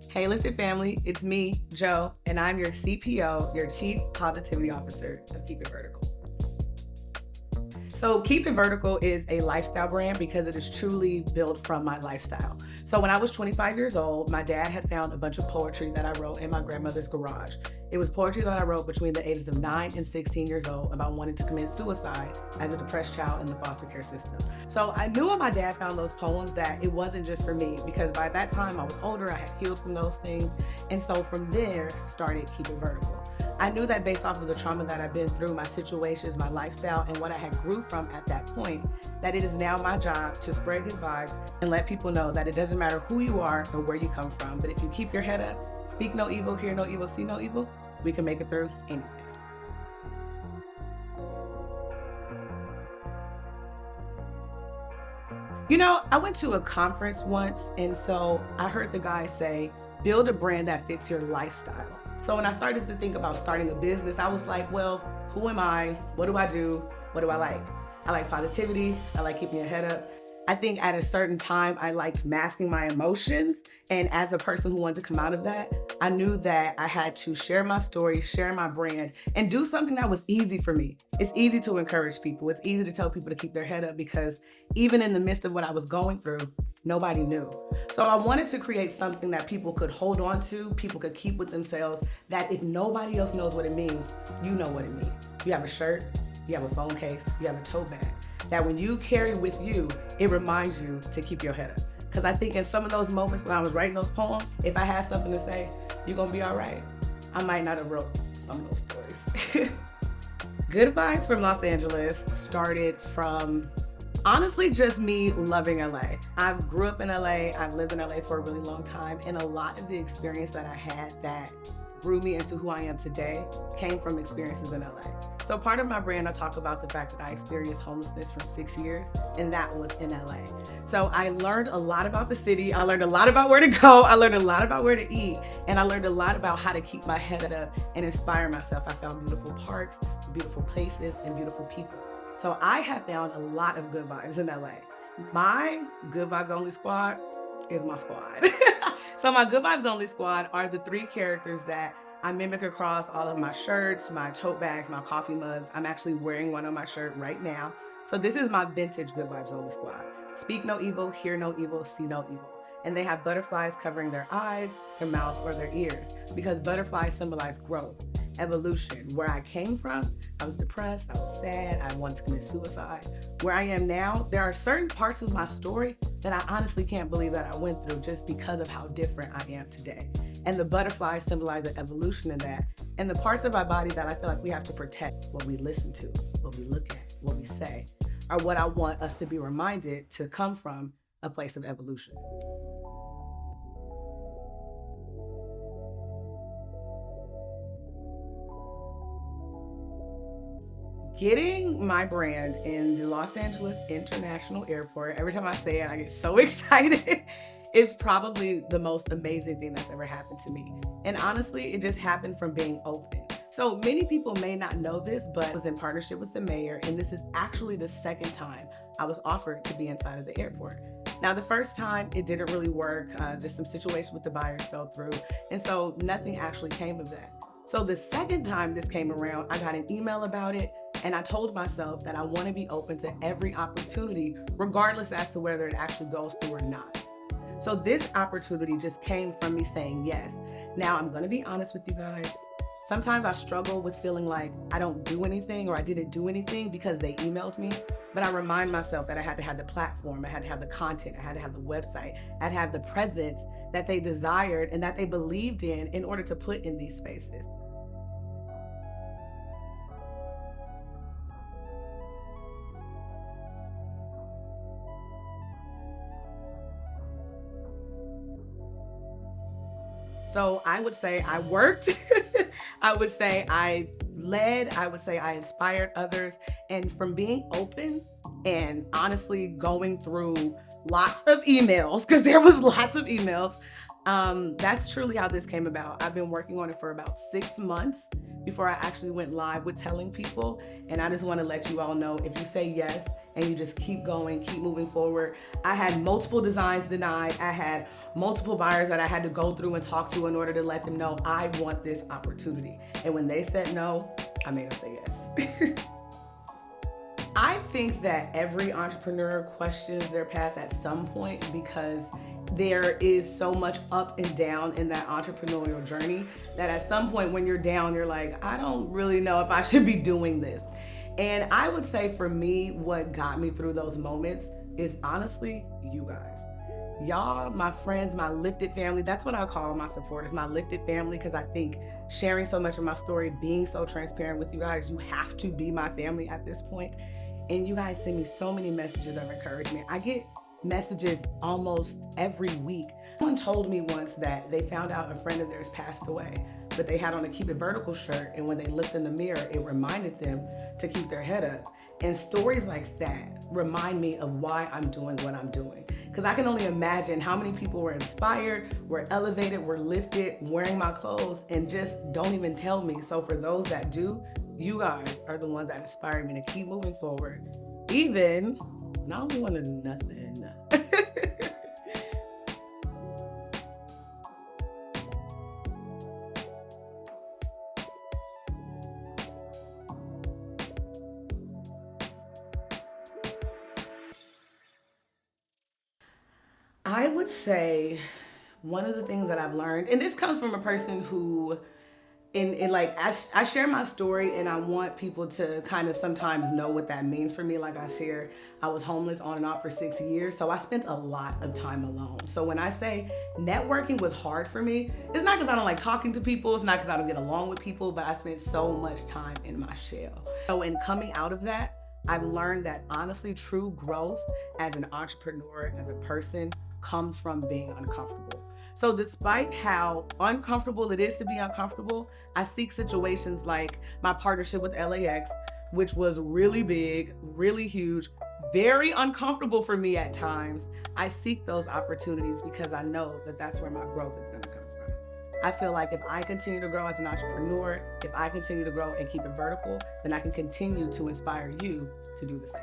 Hey, Lifted family, it's me, Jhoe, and I'm your CPO, your Chief Positivity Officer of Keep It Vertical. So Keep It Vertical is a lifestyle brand because it is truly built from my lifestyle. So when I was 25 years old, my dad had found a bunch of poetry that I wrote in my grandmother's garage. It was poetry that I wrote between the ages of 9 and 16 years old about wanting to commit suicide as a depressed child in the foster care system. So I knew when my dad found those poems that it wasn't just for me, because by that time I was older, I had healed from those things. And so from there started Keep It Vertical. I knew that based off of the trauma that I've been through, my situations, my lifestyle, and what I had grew from at that point, that it is now my job to spread good vibes and let people know that it doesn't matter who you are or where you come from, but if you keep your head up, speak no evil, hear no evil, see no evil, we can make it through anything. You know, I went to a conference once, and so I heard the guy say, build a brand that fits your lifestyle. So when I started to think about starting a business, I was like, well, who am I? What do I do? What do I like? I like positivity. I like keeping your head up. I think at a certain time, I liked masking my emotions. And as a person who wanted to come out of that, I knew that I had to share my story, share my brand, and do something that was easy for me. It's easy to encourage people. It's easy to tell people to keep their head up, because even in the midst of what I was going through, nobody knew. So I wanted to create something that people could hold on to, people could keep with themselves, that if nobody else knows what it means, you know what it means. You have a shirt, you have a phone case, you have a tote bag, that when you carry with you, it reminds you to keep your head up. Because I think in some of those moments when I was writing those poems, if I had something to say, you're gonna be all right, I might not have wrote some of those stories. Good Vibes from Los Angeles started from honestly just me loving LA. I grew up in LA, I've lived in LA for a really long time, and a lot of the experience that I had that grew me into who I am today came from experiences in LA. So part of my brand, I talk about the fact that I experienced homelessness for 6 years, and that was in LA. So I learned a lot about the city. I learned a lot about where to go. I learned a lot about where to eat, and I learned a lot about how to keep my head up and inspire myself. I found beautiful parks, beautiful places, and beautiful people. So I have found a lot of good vibes in LA. My Good Vibes Only squad is my squad. So my Good Vibes Only squad are the 3 characters that I mimic across all of my shirts, my tote bags, my coffee mugs. I'm actually wearing one on my shirt right now. So this is my vintage Good Vibes Only squad. Speak no evil, hear no evil, see no evil. And they have butterflies covering their eyes, their mouth, or their ears, because butterflies symbolize growth, evolution. Where I came from, I was depressed, I was sad, I wanted to commit suicide. Where I am now, there are certain parts of my story that I honestly can't believe that I went through just because of how different I am today. And the butterflies symbolize the evolution in that. And the parts of our body that I feel like we have to protect, what we listen to, what we look at, what we say, are what I want us to be reminded to come from a place of evolution. Getting my brand in the Los Angeles International Airport, every time I say it, I get so excited. It's probably the most amazing thing that's ever happened to me. And honestly, it just happened from being open. So many people may not know this, but I was in partnership with the mayor, and this is actually the second time I was offered to be inside of the airport. Now, the first time it didn't really work, just some situation with the buyer fell through, and so nothing actually came of that. So the second time this came around, I got an email about it, and I told myself that I want to be open to every opportunity, regardless as to whether it actually goes through or not. So this opportunity just came from me saying yes. Now, I'm going to be honest with you guys. Sometimes I struggle with feeling like I don't do anything or I didn't do anything because they emailed me. But I remind myself that I had to have the platform, I had to have the content, I had to have the website, I had to have the presence that they desired and that they believed in order to put in these spaces. So I would say I worked. I would say I led. I would say I inspired others. And from being open and honestly going through lots of emails, because there was lots of emails, that's truly how this came about. I've been working on it for about 6 months. before I actually went live with telling people. And I just want to let you all know, if you say yes and you just keep going, keep moving forward. I had multiple designs denied. I had multiple buyers that I had to go through and talk to in order to let them know I want this opportunity. And when they said no, I made them say yes. I think that every entrepreneur questions their path at some point, because there is so much up and down in that entrepreneurial journey that at some point when you're down, you're like, I don't really know if I should be doing this. And I would say for me, what got me through those moments is honestly you guys. Y'all, my friends, my lifted family. That's what I call my supporters, my lifted family, because I think sharing so much of my story, being so transparent with you guys, you have to be my family at this point. And you guys send me so many messages of encouragement. I get messages almost every week. Someone told me once that they found out a friend of theirs passed away, but they had on a Keep It Vertical shirt, and when they looked in the mirror, it reminded them to keep their head up. And stories like that remind me of why I'm doing what I'm doing. Because I can only imagine how many people were inspired, were elevated, were lifted, wearing my clothes, and just don't even tell me. So for those that do, you guys are the ones that inspire me to keep moving forward, even not wanting nothing. I would say one of the things that I've learned, and this comes from a person who, I share my story, and I want people to kind of sometimes know what that means for me. Like I share, I was homeless on and off for 6 years, so I spent a lot of time alone. So when I say networking was hard for me, it's not because I don't like talking to people, it's not because I don't get along with people, but I spent so much time in my shell. So in coming out of that, I've learned that honestly, true growth as an entrepreneur, as a person, comes from being uncomfortable. So despite how uncomfortable it is to be uncomfortable, I seek situations like my partnership with LAX, which was really big, really huge, very uncomfortable for me at times. I seek those opportunities because I know that that's where my growth is gonna come from. I feel like if I continue to grow as an entrepreneur, if I continue to grow and keep it vertical, then I can continue to inspire you to do the same.